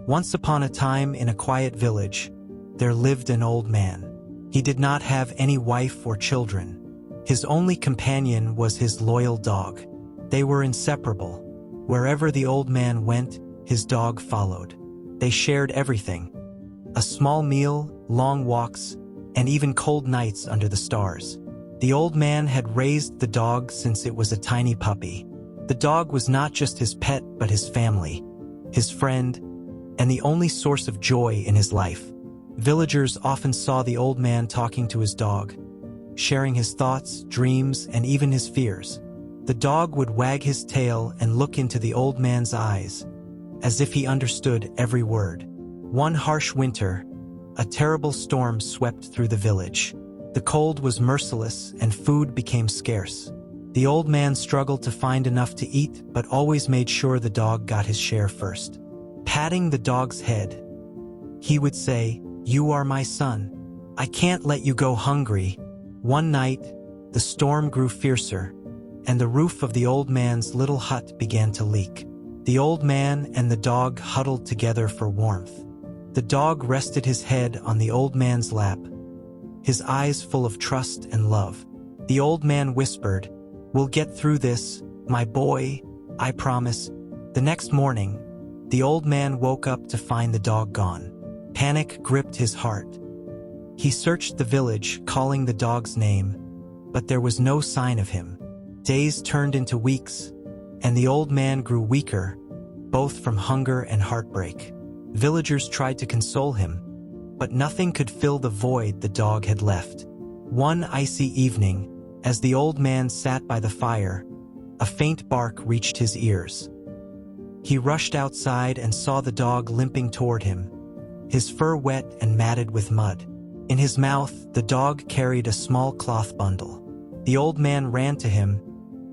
Once upon a time, in a quiet village, there lived an old man. He did not have any wife or children. His only companion was his loyal dog. They were inseparable. Wherever the old man went, his dog followed. They shared everything: a small meal, long walks, and even cold nights under the stars. The old man had raised the dog since it was a tiny puppy. The dog was not just his pet, but his family, his friend, and the only source of joy in his life. Villagers often saw the old man talking to his dog, sharing his thoughts, dreams, and even his fears. The dog would wag his tail and look into the old man's eyes, as if he understood every word. One harsh winter, a terrible storm swept through the village. The cold was merciless and food became scarce. The old man struggled to find enough to eat, but always made sure the dog got his share first. Patting the dog's head, he would say, "You are my son. I can't let you go hungry." One night, the storm grew fiercer, and the roof of the old man's little hut began to leak. The old man and the dog huddled together for warmth. The dog rested his head on the old man's lap, his eyes full of trust and love. The old man whispered, "We'll get through this, my boy, I promise." The next morning, the old man woke up to find the dog gone. Panic gripped his heart. He searched the village, calling the dog's name, but there was no sign of him. Days turned into weeks, and the old man grew weaker, both from hunger and heartbreak. Villagers tried to console him, but nothing could fill the void the dog had left. One icy evening, as the old man sat by the fire, a faint bark reached his ears. He rushed outside and saw the dog limping toward him, his fur wet and matted with mud. In his mouth, the dog carried a small cloth bundle. The old man ran to him,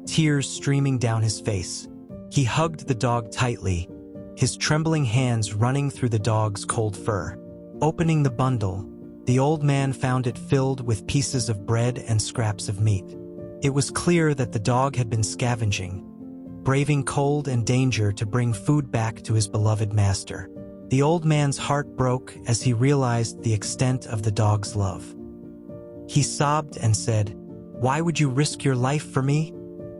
tears streaming down his face. He hugged the dog tightly, his trembling hands running through the dog's cold fur. Opening the bundle, the old man found it filled with pieces of bread and scraps of meat. It was clear that the dog had been scavenging, braving cold and danger to bring food back to his beloved master. The old man's heart broke as he realized the extent of the dog's love. He sobbed and said, "Why would you risk your life for me?"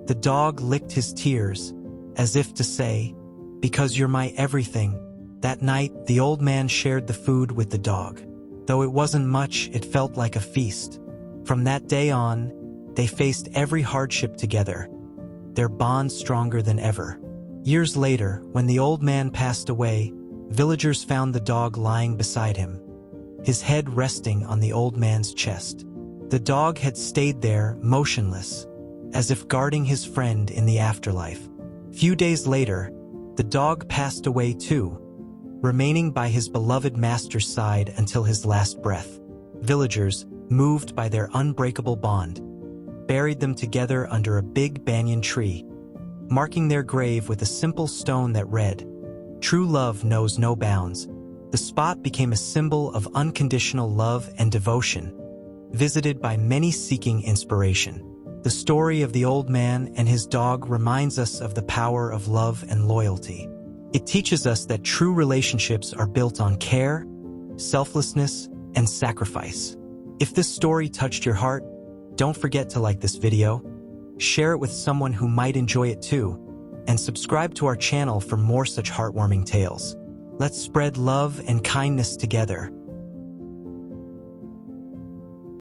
The dog licked his tears, as if to say, "Because you're my everything." That night, the old man shared the food with the dog. Though it wasn't much, it felt like a feast. From that day on, they faced every hardship together, their bond stronger than ever. Years later, when the old man passed away, villagers found the dog lying beside him, his head resting on the old man's chest. The dog had stayed there, motionless, as if guarding his friend in the afterlife. Few days later, the dog passed away too, remaining by his beloved master's side until his last breath. Villagers, moved by their unbreakable bond, buried them together under a big banyan tree, marking their grave with a simple stone that read, "True love knows no bounds." The spot became a symbol of unconditional love and devotion, visited by many seeking inspiration. The story of the old man and his dog reminds us of the power of love and loyalty. It teaches us that true relationships are built on care, selflessness, and sacrifice. If this story touched your heart, don't forget to like this video, share it with someone who might enjoy it too, and subscribe to our channel for more such heartwarming tales. Let's spread love and kindness together.